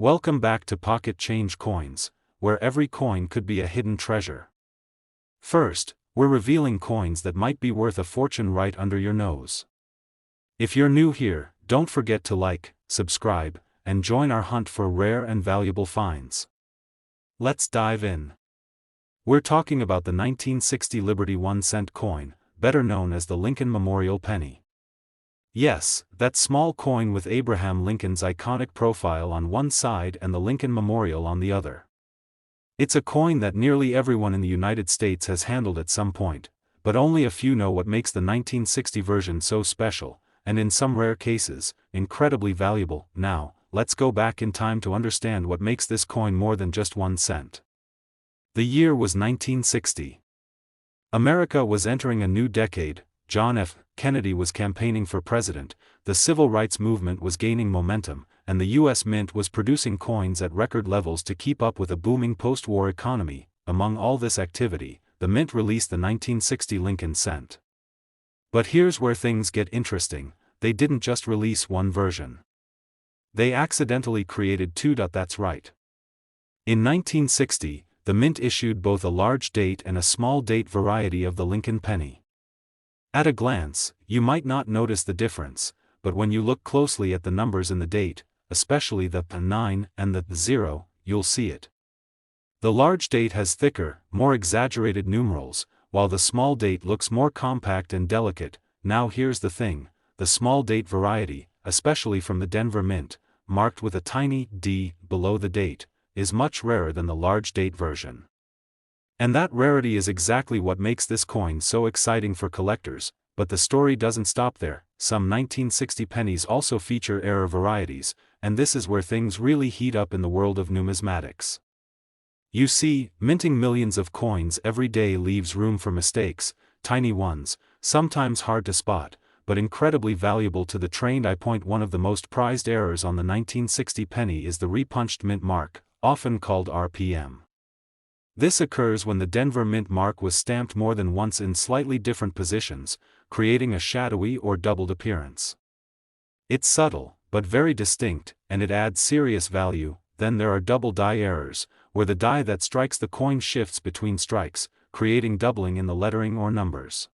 Welcome back to Pocket Change Coins, where every coin could be a hidden treasure. First, we're revealing coins that might be worth a fortune right under your nose. If you're new here, don't forget to like, subscribe, and join our hunt for rare and valuable finds. Let's dive in. We're talking about the 1960 Liberty 1-cent coin, better known as the Lincoln Memorial Penny. Yes, that small coin with Abraham Lincoln's iconic profile on one side and the Lincoln Memorial on the other. It's a coin that nearly everyone in the United States has handled at some point, but only a few know what makes the 1960 version so special, and in some rare cases, incredibly valuable. Now, let's go back in time to understand what makes this coin more than just 1 cent. The year was 1960. America was entering a new decade. John F. Kennedy was campaigning for president, the civil rights movement was gaining momentum, and the U.S. Mint was producing coins at record levels to keep up with a booming post-war economy. Among all this activity, the Mint released the 1960 Lincoln Cent. But here's where things get interesting: they didn't just release one version. They accidentally created two. That's right. In 1960, the Mint issued both a large date and a small date variety of the Lincoln penny. At a glance, you might not notice the difference, but when you look closely at the numbers in the date, especially the 9 and the 0, you'll see it. The large date has thicker, more exaggerated numerals, while the small date looks more compact and delicate. Now here's the thing: the small date variety, especially from the Denver Mint, marked with a tiny D below the date, is much rarer than the large date version. And that rarity is exactly what makes this coin so exciting for collectors. But the story doesn't stop there. Some 1960 pennies also feature error varieties, and this is where things really heat up in the world of numismatics. You see, minting millions of coins every day leaves room for mistakes, tiny ones, sometimes hard to spot, but incredibly valuable to the trained eye. One of the most prized errors on the 1960 penny is the repunched mint mark, often called RPM. This occurs when the Denver Mint mark was stamped more than once in slightly different positions, creating a shadowy or doubled appearance. It's subtle, but very distinct, and it adds serious value. Then there are double die errors, where the die that strikes the coin shifts between strikes, creating doubling in the lettering or numbers.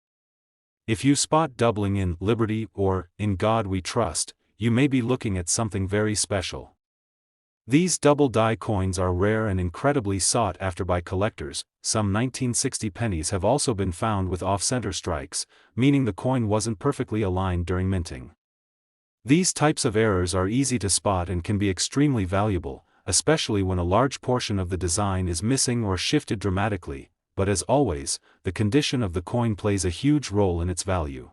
If you spot doubling in Liberty or In God We Trust, you may be looking at something very special. These double die coins are rare and incredibly sought after by collectors. Some 1960 pennies have also been found with off-center strikes, meaning the coin wasn't perfectly aligned during minting. These types of errors are easy to spot and can be extremely valuable, especially when a large portion of the design is missing or shifted dramatically. But as always, the condition of the coin plays a huge role in its value.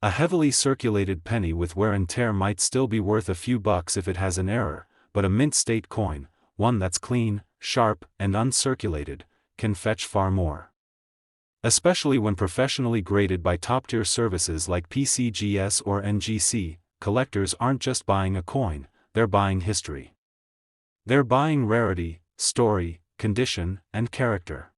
A heavily circulated penny with wear and tear might still be worth a few bucks if it has an error, but a mint state coin, one that's clean, sharp, and uncirculated, can fetch far more. Especially when professionally graded by top-tier services like PCGS or NGC, collectors aren't just buying a coin, they're buying history. They're buying rarity, story, condition, and character.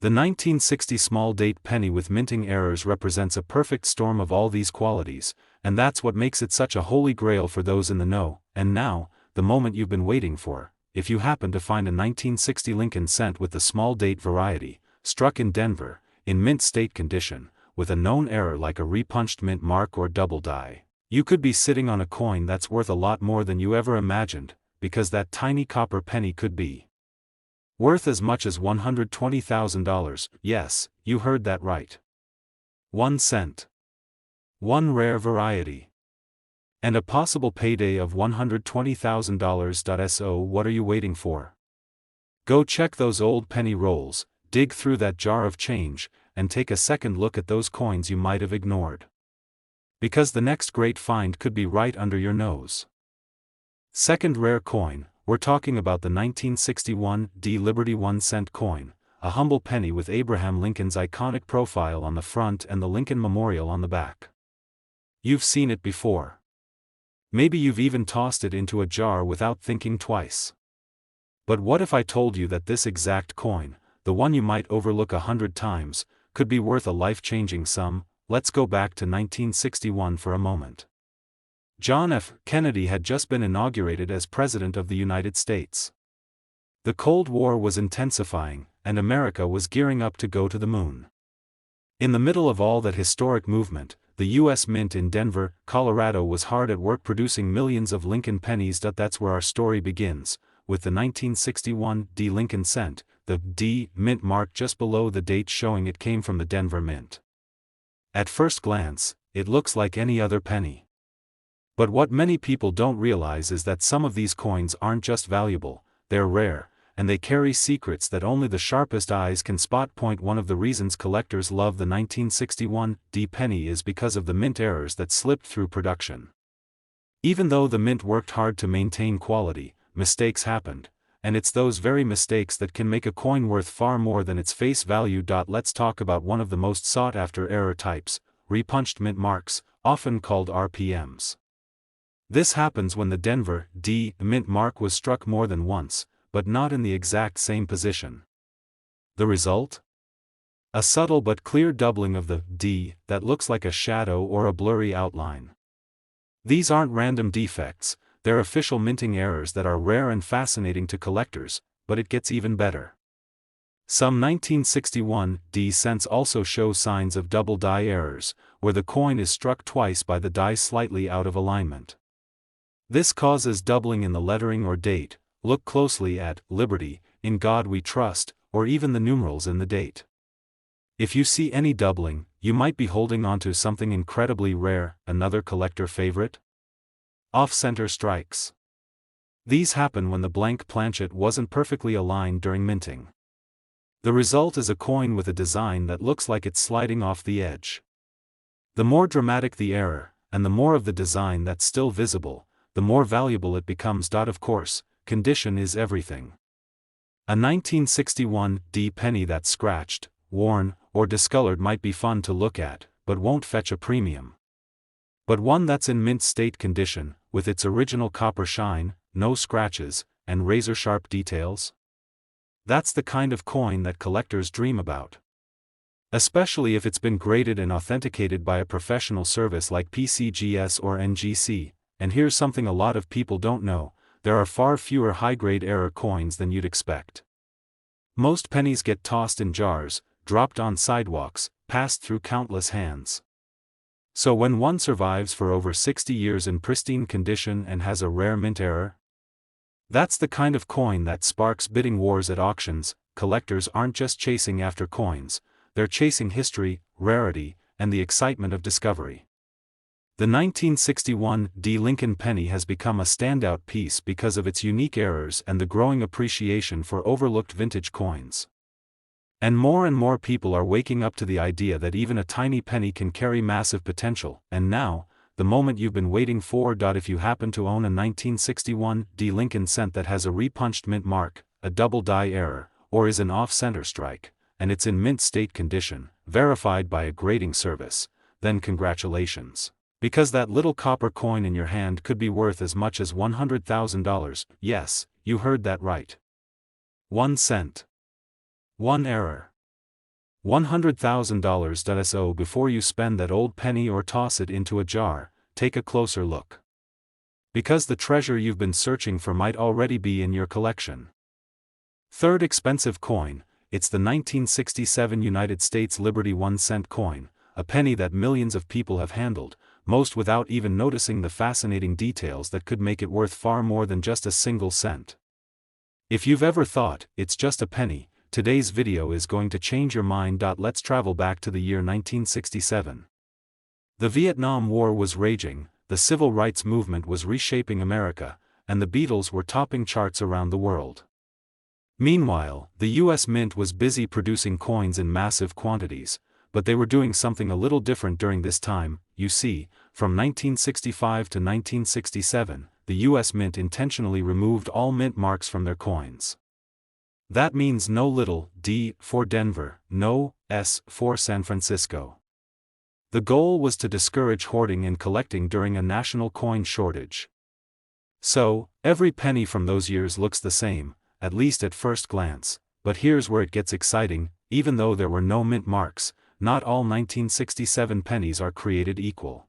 The 1960 small date penny with minting errors represents a perfect storm of all these qualities, and that's what makes it such a holy grail for those in the know. And now, the moment you've been waiting for: if you happen to find a 1960 Lincoln Cent with the small date variety, struck in Denver, in mint state condition, with a known error like a repunched mint mark or double die, you could be sitting on a coin that's worth a lot more than you ever imagined, because that tiny copper penny could be worth as much as $120,000. Yes, you heard that right. 1 cent. One rare variety. And a possible payday of $120,000. So what are you waiting for? Go check those old penny rolls, dig through that jar of change, and take a second look at those coins you might have ignored. Because the next great find could be right under your nose. Second rare coin, we're talking about the 1961 D Liberty 1-cent coin, a humble penny with Abraham Lincoln's iconic profile on the front and the Lincoln Memorial on the back. You've seen it before. Maybe you've even tossed it into a jar without thinking twice. But what if I told you that this exact coin, the one you might overlook 100 times, could be worth a life-changing sum? Let's go back to 1961 for a moment. John F. Kennedy had just been inaugurated as President of the United States. The Cold War was intensifying, and America was gearing up to go to the moon. In the middle of all that historic movement, the U.S. Mint in Denver, Colorado was hard at work producing millions of Lincoln pennies. That's where our story begins, with the 1961 D Lincoln Cent, the D Mint mark just below the date showing it came from the Denver Mint. At first glance, it looks like any other penny. But what many people don't realize is that some of these coins aren't just valuable, they're rare, and they carry secrets that only the sharpest eyes can spot. One of the reasons collectors love the 1961 D penny is because of the mint errors that slipped through production. Even though the mint worked hard to maintain quality, mistakes happened, and it's those very mistakes that can make a coin worth far more than its face value. Let's talk about one of the most sought-after error types, repunched mint marks, often called RPMs. This happens when the Denver D Mint mark was struck more than once, but not in the exact same position. The result? A subtle but clear doubling of the D that looks like a shadow or a blurry outline. These aren't random defects, they're official minting errors that are rare and fascinating to collectors, but it gets even better. Some 1961 D cents also show signs of double die errors, where the coin is struck twice by the die slightly out of alignment. This causes doubling in the lettering or date. Look closely at Liberty, In God We Trust, or even the numerals in the date. If you see any doubling, you might be holding onto something incredibly rare. Another collector favorite? Off-center strikes. These happen when the blank planchet wasn't perfectly aligned during minting. The result is a coin with a design that looks like it's sliding off the edge. The more dramatic the error, and the more of the design that's still visible, the more valuable it becomes. Of course, condition is everything. A 1961 D penny that's scratched, worn, or discolored might be fun to look at, but won't fetch a premium. But one that's in mint state condition, with its original copper shine, no scratches, and razor-sharp details? That's the kind of coin that collectors dream about. Especially if it's been graded and authenticated by a professional service like PCGS or NGC. And here's something a lot of people don't know. There are far fewer high-grade error coins than you'd expect. Most pennies get tossed in jars, dropped on sidewalks, passed through countless hands. So when one survives for over 60 years in pristine condition and has a rare mint error, that's the kind of coin that sparks bidding wars at auctions. Collectors aren't just chasing after coins, they're chasing history, rarity, and the excitement of discovery. The 1961 D Lincoln penny has become a standout piece because of its unique errors and the growing appreciation for overlooked vintage coins. And more people are waking up to the idea that even a tiny penny can carry massive potential. And now, the moment you've been waiting for. If you happen to own a 1961 D Lincoln Cent that has a repunched mint mark, a double die error, or is an off-center strike, and it's in mint state condition, verified by a grading service, then congratulations. Because that little copper coin in your hand could be worth as much as $100,000, yes, you heard that right. 1 cent. One error. $100,000. So before you spend that old penny or toss it into a jar, take a closer look. Because the treasure you've been searching for might already be in your collection. Third expensive coin, it's the 1967 United States Liberty 1 cent coin, a penny that millions of people have handled, most without even noticing the fascinating details that could make it worth far more than just a single cent. If you've ever thought, it's just a penny, today's video is going to change your mind. Let's travel back to the year 1967. The Vietnam War was raging, the civil rights movement was reshaping America, and the Beatles were topping charts around the world. Meanwhile, the U.S. Mint was busy producing coins in massive quantities, but they were doing something a little different during this time. You see, from 1965 to 1967, the U.S. Mint intentionally removed all mint marks from their coins. That means no little d for Denver, no s for San Francisco. The goal was to discourage hoarding and collecting during a national coin shortage. So, every penny from those years looks the same, at least at first glance, but here's where it gets exciting. Even though there were no mint marks, not all 1967 pennies are created equal.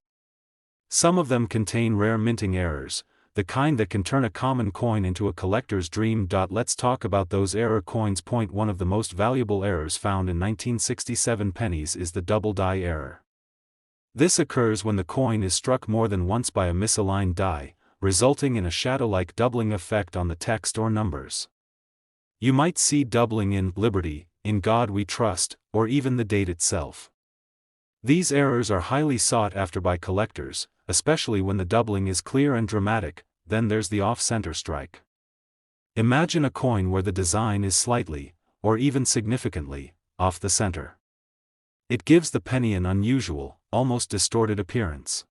Some of them contain rare minting errors, the kind that can turn a common coin into a collector's dream. Let's talk about those error coins. Point 1. Of the most valuable errors found in 1967 pennies is the double die error. This occurs when the coin is struck more than once by a misaligned die, resulting in a shadow-like doubling effect on the text or numbers. You might see doubling in Liberty, In God We Trust, or even the date itself. These errors are highly sought after by collectors, especially when the doubling is clear and dramatic. Then there's the off-center strike. Imagine a coin where the design is slightly, or even significantly, off the center. It gives the penny an unusual, almost distorted appearance.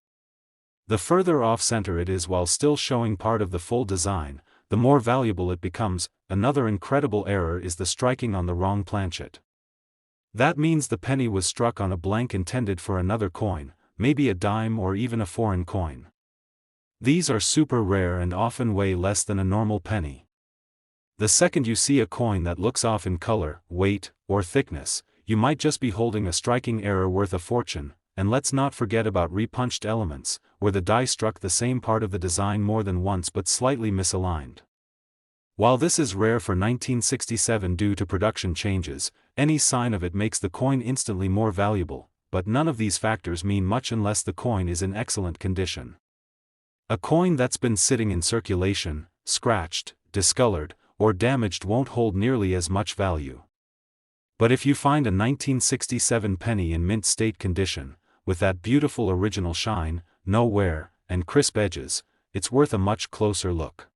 The further off-center it is while still showing part of the full design, the more valuable it becomes. Another incredible error is the striking on the wrong planchet. That means the penny was struck on a blank intended for another coin, maybe a dime or even a foreign coin. These are super rare and often weigh less than a normal penny. The second you see a coin that looks off in color, weight, or thickness, you might just be holding a striking error worth a fortune. And let's not forget about repunched elements, where the die struck the same part of the design more than once but slightly misaligned. While this is rare for 1967 due to production changes, any sign of it makes the coin instantly more valuable, but none of these factors mean much unless the coin is in excellent condition. A coin that's been sitting in circulation, scratched, discolored, or damaged won't hold nearly as much value. But if you find a 1967 penny in mint state condition, with that beautiful original shine, no wear, and crisp edges, it's worth a much closer look.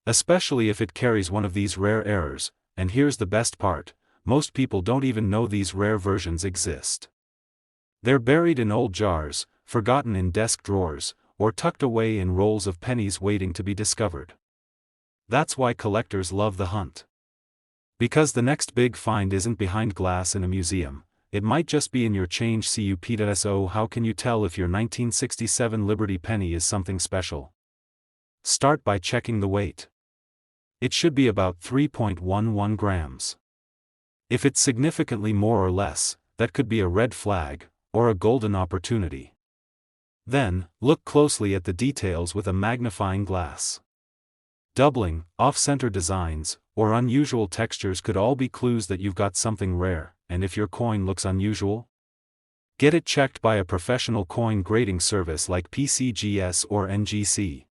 Especially if it carries one of these rare errors, and here's the best part, most people don't even know these rare versions exist. They're buried in old jars, forgotten in desk drawers, or tucked away in rolls of pennies waiting to be discovered. That's why collectors love the hunt. Because the next big find isn't behind glass in a museum, it might just be in your change cup. So how can you tell if your 1967 Liberty penny is something special? Start by checking the weight. It should be about 3.11 grams. If it's significantly more or less, that could be a red flag, or a golden opportunity. Then, look closely at the details with a magnifying glass. Doubling, off-center designs, or unusual textures could all be clues that you've got something rare. And if your coin looks unusual, get it checked by a professional coin grading service like PCGS or NGC.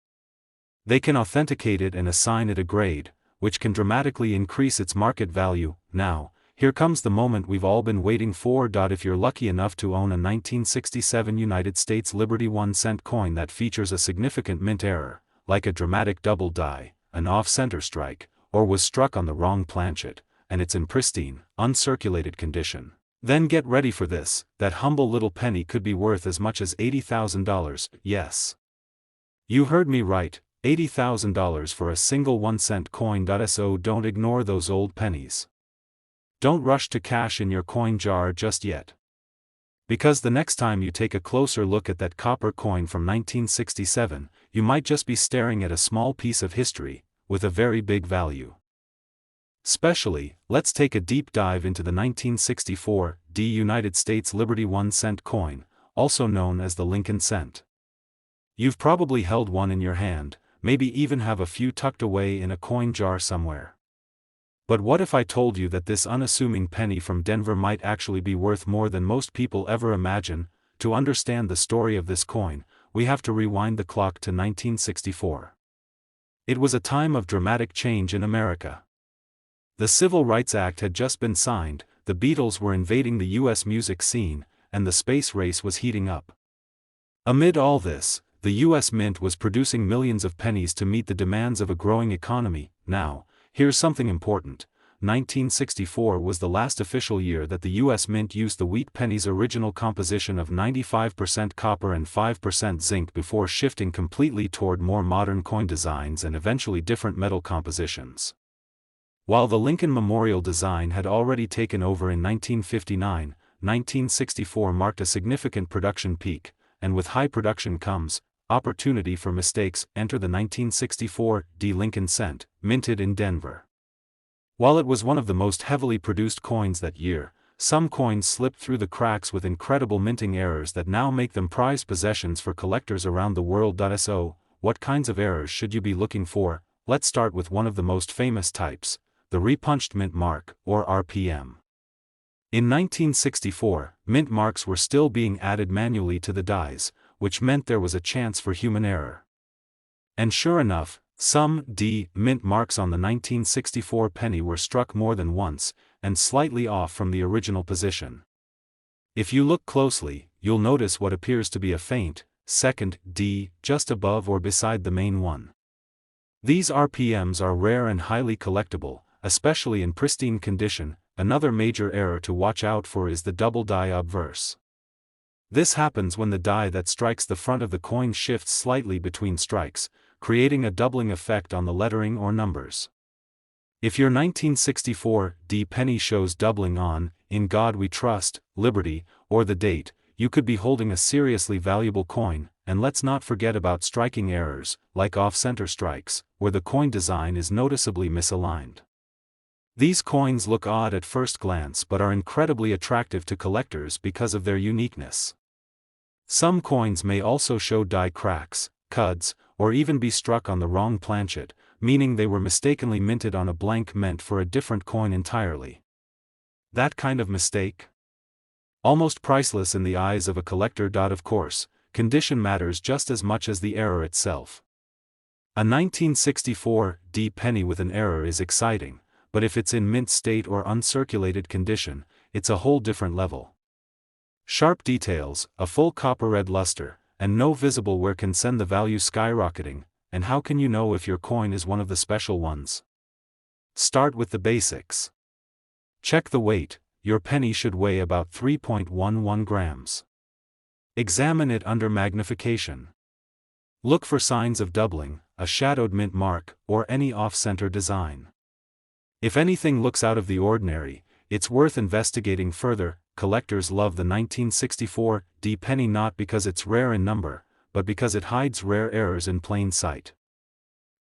They can authenticate it and assign it a grade, which can dramatically increase its market value. Now, here comes the moment we've all been waiting for. If you're lucky enough to own a 1967 United States Liberty 1-cent coin that features a significant mint error, like a dramatic double die, an off-center strike, or was struck on the wrong planchet, and it's in pristine, uncirculated condition, then get ready for this. That humble little penny could be worth as much as $80,000. Yes. You heard me right, $80,000 for a single 1-cent coin. So don't ignore those old pennies. Don't rush to cash in your coin jar just yet. Because the next time you take a closer look at that copper coin from 1967, you might just be staring at a small piece of history, with a very big value. Especially, let's take a deep dive into the 1964 United States Liberty 1-cent coin, also known as the Lincoln Cent. You've probably held one in your hand, maybe even have a few tucked away in a coin jar somewhere. But what if I told you that this unassuming penny from Denver might actually be worth more than most people ever imagine? To understand the story of this coin, we have to rewind the clock to 1964. It was a time of dramatic change in America. The Civil Rights Act had just been signed, the Beatles were invading the U.S. music scene, and the space race was heating up. Amid all this, the U.S. Mint was producing millions of pennies to meet the demands of a growing economy. Now, here's something important. 1964 was the last official year that the U.S. Mint used the wheat penny's original composition of 95% copper and 5% zinc before shifting completely toward more modern coin designs and eventually different metal compositions. While the Lincoln Memorial design had already taken over in 1959, 1964 marked a significant production peak, and with high production comes opportunity for mistakes. Enter the 1964 Lincoln Cent, minted in Denver. While it was one of the most heavily produced coins that year, some coins slipped through the cracks with incredible minting errors that now make them prized possessions for collectors around the world. So, what kinds of errors should you be looking for? Let's start with one of the most famous types, the repunched mint mark, or RPM. In 1964, mint marks were still being added manually to the dies, which meant there was a chance for human error. And sure enough, some mint marks on the 1964 penny were struck more than once, and slightly off from the original position. If you look closely, you'll notice what appears to be a faint, second D just above or beside the main one. These RPMs are rare and highly collectible, especially in pristine condition. Another major error to watch out for is the double die obverse. This happens when the die that strikes the front of the coin shifts slightly between strikes, creating a doubling effect on the lettering or numbers. If your 1964 penny shows doubling on "In God We Trust," "Liberty," or the date, you could be holding a seriously valuable coin. And let's not forget about striking errors, like off-center strikes, where the coin design is noticeably misaligned. These coins look odd at first glance but are incredibly attractive to collectors because of their uniqueness. Some coins may also show die cracks, cuds, or even be struck on the wrong planchet, meaning they were mistakenly minted on a blank meant for a different coin entirely. That kind of mistake? Almost priceless in the eyes of a collector. Of course, condition matters just as much as the error itself. A 1964 penny with an error is exciting, but if it's in mint state or uncirculated condition, it's a whole different level. Sharp details, a full copper red luster, and no visible wear can send the value skyrocketing. And how can you know if your coin is one of the special ones? Start with the basics. Check the weight. Your penny should weigh about 3.11 grams. Examine it under magnification. Look for signs of doubling, a shadowed mint mark, or any off-center design. If anything looks out of the ordinary, it's worth investigating further. Collectors love the 1964 penny not because it's rare in number, but because it hides rare errors in plain sight.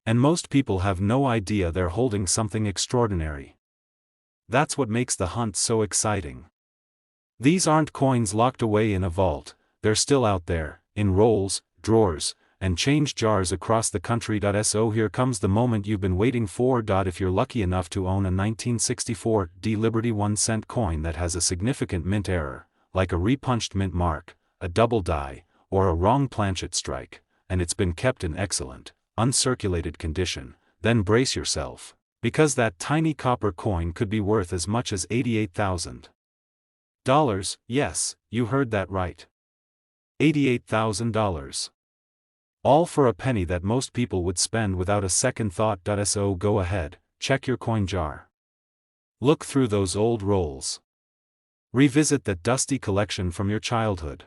And most people have no idea they're holding something extraordinary. That's what makes the hunt so exciting. These aren't coins locked away in a vault, they're still out there, in rolls, drawers, and change jars across the country. So here comes the moment you've been waiting for. If you're lucky enough to own a 1964 Liberty 1-cent coin that has a significant mint error, like a repunched mint mark, a double die, or a wrong planchet strike, and it's been kept in excellent, uncirculated condition, then brace yourself, because that tiny copper coin could be worth as much as $88,000. Yes, you heard that right. $88,000. All for a penny that most people would spend without a second thought. So go ahead, check your coin jar. Look through those old rolls. Revisit that dusty collection from your childhood.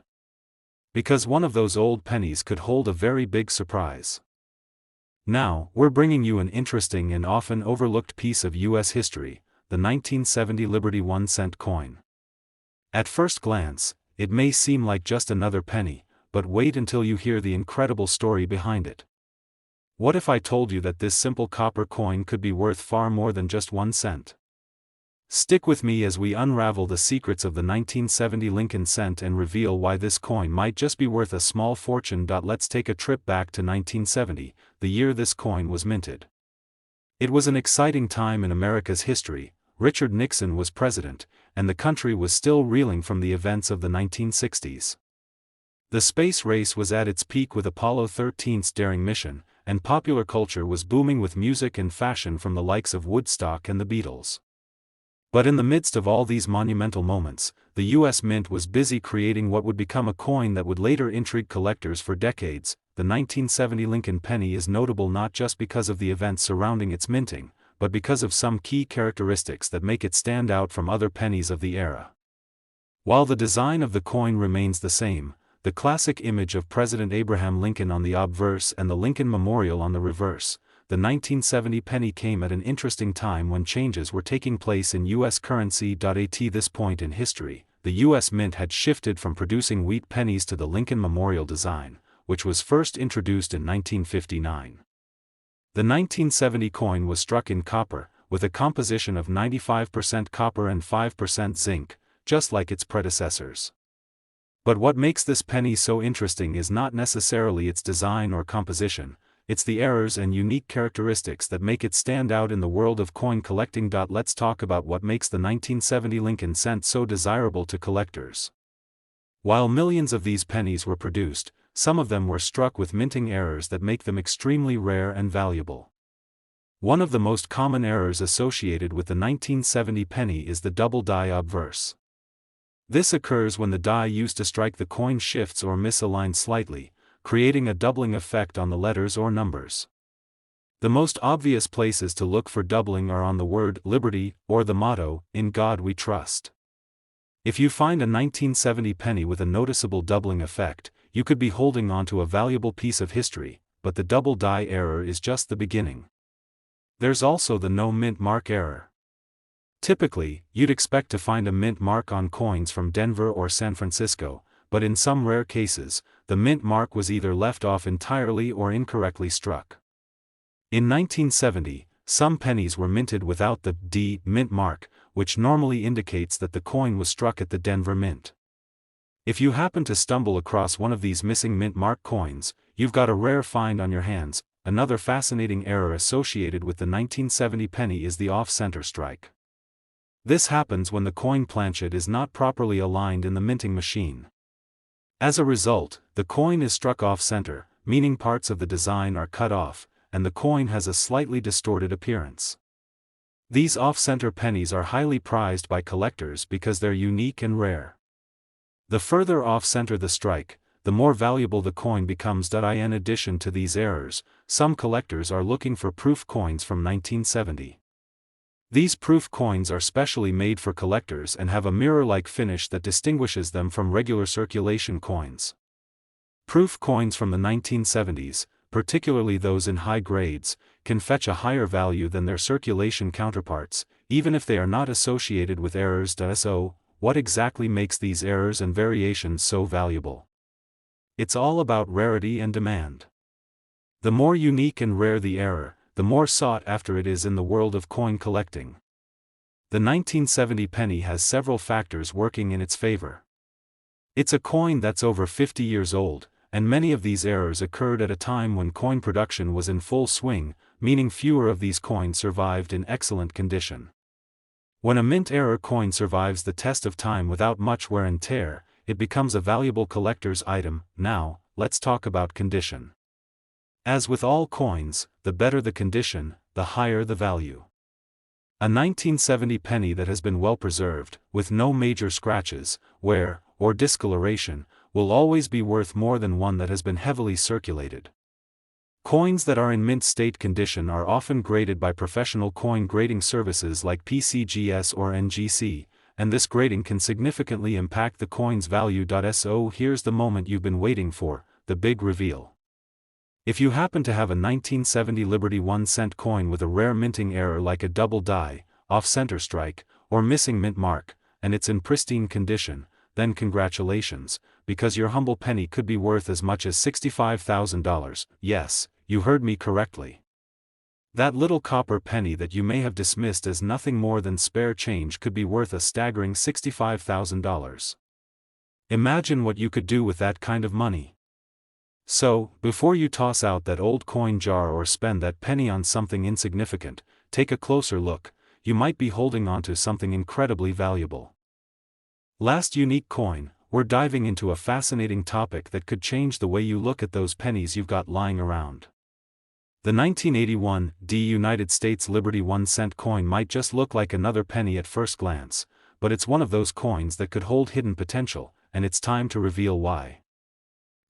Because one of those old pennies could hold a very big surprise. Now, we're bringing you an interesting and often overlooked piece of U.S. history, the 1970 Liberty 1-cent coin. At first glance, it may seem like just another penny, but wait until you hear the incredible story behind it. What if I told you that this simple copper coin could be worth far more than just 1 cent? Stick with me as we unravel the secrets of the 1970 Lincoln Cent and reveal why this coin might just be worth a small fortune. Let's take a trip back to 1970, the year this coin was minted. It was an exciting time in America's history. Richard Nixon was president, and the country was still reeling from the events of the 1960s. The space race was at its peak with Apollo 13's daring mission, and popular culture was booming with music and fashion from the likes of Woodstock and the Beatles. But in the midst of all these monumental moments, the U.S. Mint was busy creating what would become a coin that would later intrigue collectors for decades. The 1970 Lincoln penny is notable not just because of the events surrounding its minting, but because of some key characteristics that make it stand out from other pennies of the era. While the design of the coin remains the same, the classic image of President Abraham Lincoln on the obverse and the Lincoln Memorial on the reverse, the 1970 penny came at an interesting time when changes were taking place in U.S. currency. At this point in history, the U.S. Mint had shifted from producing wheat pennies to the Lincoln Memorial design, which was first introduced in 1959. The 1970 coin was struck in copper, with a composition of 95% copper and 5% zinc, just like its predecessors. But what makes this penny so interesting is not necessarily its design or composition, it's the errors and unique characteristics that make it stand out in the world of coin collecting. Let's talk about what makes the 1970 Lincoln Cent so desirable to collectors. While millions of these pennies were produced, some of them were struck with minting errors that make them extremely rare and valuable. One of the most common errors associated with the 1970 penny is the double die obverse. This occurs when the die used to strike the coin shifts or misaligns slightly, creating a doubling effect on the letters or numbers. The most obvious places to look for doubling are on the word liberty or the motto, "In God We Trust." If you find a 1970 penny with a noticeable doubling effect, you could be holding on to a valuable piece of history, but the double die error is just the beginning. There's also the no mint mark error. Typically, you'd expect to find a mint mark on coins from Denver or San Francisco, but in some rare cases, the mint mark was either left off entirely or incorrectly struck. In 1970, some pennies were minted without the D mint mark, which normally indicates that the coin was struck at the Denver Mint. If you happen to stumble across one of these missing mint mark coins, you've got a rare find on your hands. Another fascinating error associated with the 1970 penny is the off-center strike. This happens when the coin planchet is not properly aligned in the minting machine. As a result, the coin is struck off-center, meaning parts of the design are cut off, and the coin has a slightly distorted appearance. These off-center pennies are highly prized by collectors because they're unique and rare. The further off-center the strike, the more valuable the coin becomes. In addition to these errors, some collectors are looking for proof coins from 1970. These proof coins are specially made for collectors and have a mirror-like finish that distinguishes them from regular circulation coins. Proof coins from the 1970s, particularly those in high grades, can fetch a higher value than their circulation counterparts, even if they are not associated with errors. So, what exactly makes these errors and variations so valuable? It's all about rarity and demand. The more unique and rare the error, the more sought after it is in the world of coin collecting. The 1970 penny has several factors working in its favor. It's a coin that's over 50 years old, and many of these errors occurred at a time when coin production was in full swing, meaning fewer of these coins survived in excellent condition. When a mint error coin survives the test of time without much wear and tear, it becomes a valuable collector's item. Now, let's talk about condition. As with all coins, the better the condition, the higher the value. A 1970 penny that has been well preserved, with no major scratches, wear, or discoloration, will always be worth more than one that has been heavily circulated. Coins that are in mint state condition are often graded by professional coin grading services like PCGS or NGC, and this grading can significantly impact the coin's value. So here's the moment you've been waiting for, the big reveal. If you happen to have a 1970 Liberty 1 cent coin with a rare minting error like a double die, off-center strike, or missing mint mark, and it's in pristine condition, then congratulations, because your humble penny could be worth as much as $65,000. Yes, you heard me correctly. That little copper penny that you may have dismissed as nothing more than spare change could be worth a staggering $65,000. Imagine what you could do with that kind of money. So, before you toss out that old coin jar or spend that penny on something insignificant, take a closer look. You might be holding on to something incredibly valuable. Last unique coin, we're diving into a fascinating topic that could change the way you look at those pennies you've got lying around. The 1981 United States Liberty 1 cent coin might just look like another penny at first glance, but it's one of those coins that could hold hidden potential, and it's time to reveal why.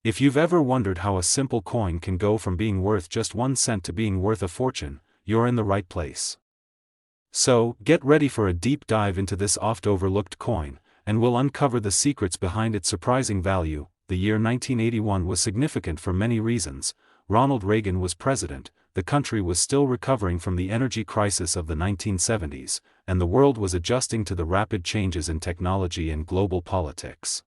If you've ever wondered how a simple coin can go from being worth just 1 cent to being worth a fortune, you're in the right place. So, get ready for a deep dive into this oft-overlooked coin, and we'll uncover the secrets behind its surprising value. The year 1981 was significant for many reasons. Ronald Reagan was president, the country was still recovering from the energy crisis of the 1970s, and the world was adjusting to the rapid changes in technology and global politics.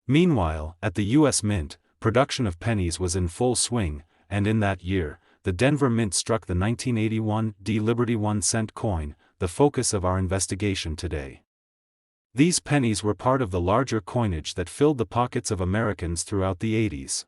Meanwhile, at the U.S. Mint, production of pennies was in full swing, and in that year, the Denver Mint struck the 1981 Liberty 1 cent coin, the focus of our investigation today. These pennies were part of the larger coinage that filled the pockets of Americans throughout the 80s.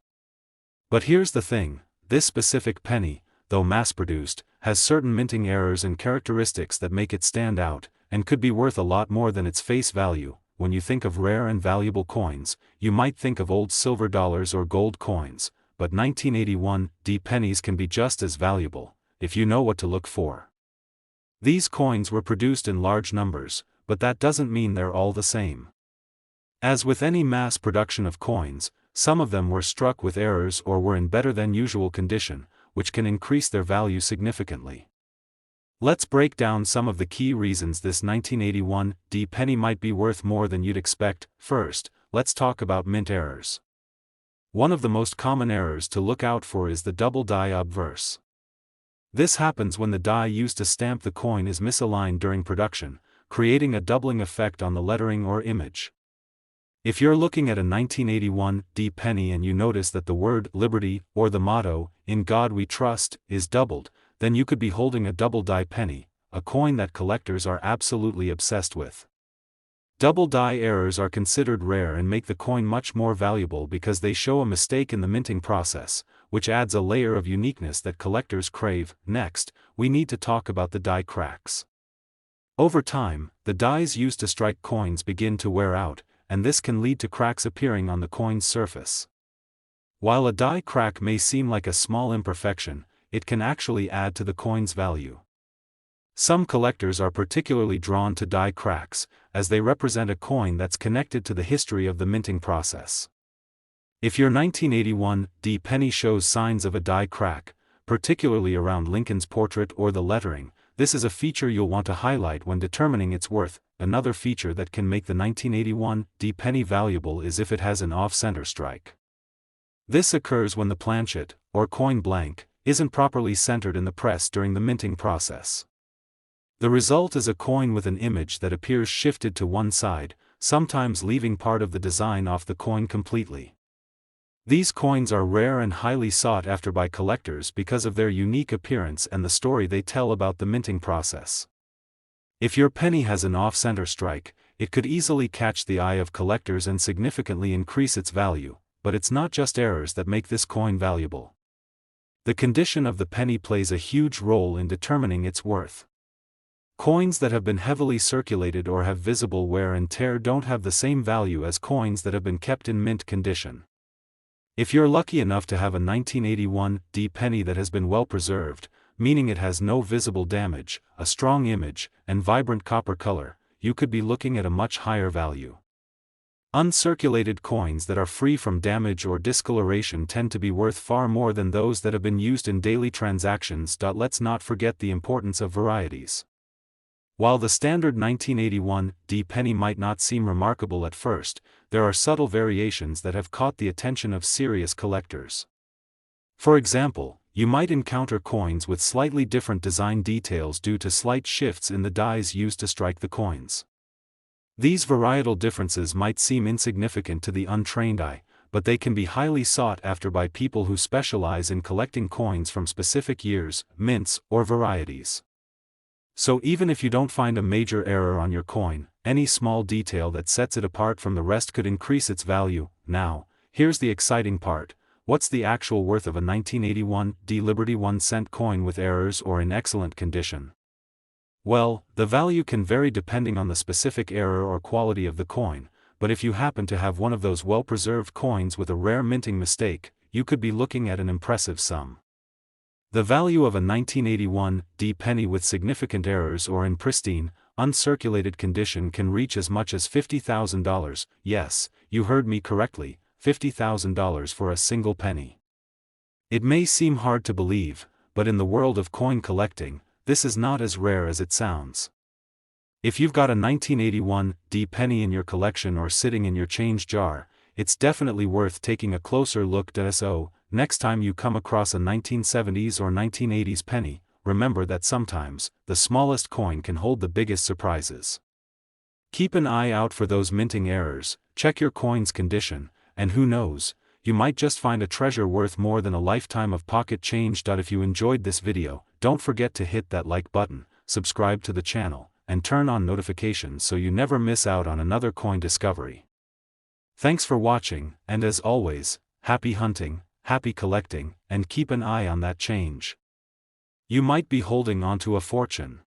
But here's the thing, this specific penny, though mass-produced, has certain minting errors and characteristics that make it stand out, and could be worth a lot more than its face value. When you think of rare and valuable coins, you might think of old silver dollars or gold coins, but 1981 D pennies can be just as valuable, if you know what to look for. These coins were produced in large numbers, but that doesn't mean they're all the same. As with any mass production of coins, some of them were struck with errors or were in better than usual condition, which can increase their value significantly. Let's break down some of the key reasons this 1981 D penny might be worth more than you'd expect. First, let's talk about mint errors. One of the most common errors to look out for is the double die obverse. This happens when the die used to stamp the coin is misaligned during production, creating a doubling effect on the lettering or image. If you're looking at a 1981 D penny and you notice that the word Liberty or the motto, "In God We Trust," is doubled, then you could be holding a double die penny, a coin that collectors are absolutely obsessed with. Double die errors are considered rare and make the coin much more valuable because they show a mistake in the minting process, which adds a layer of uniqueness that collectors crave. Next, we need to talk about the die cracks. Over time, the dies used to strike coins begin to wear out, and this can lead to cracks appearing on the coin's surface. While a die crack may seem like a small imperfection, it can actually add to the coin's value. Some collectors are particularly drawn to die cracks, as they represent a coin that's connected to the history of the minting process. If your 1981 D penny shows signs of a die crack, particularly around Lincoln's portrait or the lettering, this is a feature you'll want to highlight when determining its worth. Another feature that can make the 1981 D penny valuable is if it has an off-center strike. This occurs when the planchet, or coin blank, isn't properly centered in the press during the minting process. The result is a coin with an image that appears shifted to one side, sometimes leaving part of the design off the coin completely. These coins are rare and highly sought after by collectors because of their unique appearance and the story they tell about the minting process. If your penny has an off-center strike, it could easily catch the eye of collectors and significantly increase its value, but it's not just errors that make this coin valuable. The condition of the penny plays a huge role in determining its worth. Coins that have been heavily circulated or have visible wear and tear don't have the same value as coins that have been kept in mint condition. If you're lucky enough to have a 1981 D penny that has been well preserved, meaning it has no visible damage, a strong image, and vibrant copper color, you could be looking at a much higher value. Uncirculated coins that are free from damage or discoloration tend to be worth far more than those that have been used in daily transactions. Let's not forget the importance of varieties. While the standard 1981 D penny might not seem remarkable at first, there are subtle variations that have caught the attention of serious collectors. For example, you might encounter coins with slightly different design details due to slight shifts in the dies used to strike the coins. These varietal differences might seem insignificant to the untrained eye, but they can be highly sought after by people who specialize in collecting coins from specific years, mints, or varieties. So even if you don't find a major error on your coin, any small detail that sets it apart from the rest could increase its value. Now, here's the exciting part. What's the actual worth of a 1981 D Liberty 1-cent coin with errors or in excellent condition? Well, the value can vary depending on the specific error or quality of the coin, but if you happen to have one of those well-preserved coins with a rare minting mistake, you could be looking at an impressive sum. The value of a 1981 D penny with significant errors or in pristine, uncirculated condition can reach as much as $50,000. Yes, you heard me correctly, $50,000 for a single penny. It may seem hard to believe, but in the world of coin collecting, this is not as rare as it sounds. If you've got a 1981 D penny in your collection or sitting in your change jar, it's definitely worth taking a closer look. So, next time you come across a 1970s or 1980s penny, remember that sometimes, the smallest coin can hold the biggest surprises. Keep an eye out for those minting errors, check your coin's condition, and who knows, you might just find a treasure worth more than a lifetime of pocket change. If you enjoyed this video, don't forget to hit that like button, subscribe to the channel, and turn on notifications so you never miss out on another coin discovery. Thanks for watching, and as always, happy hunting, happy collecting, and keep an eye on that change. You might be holding onto a fortune.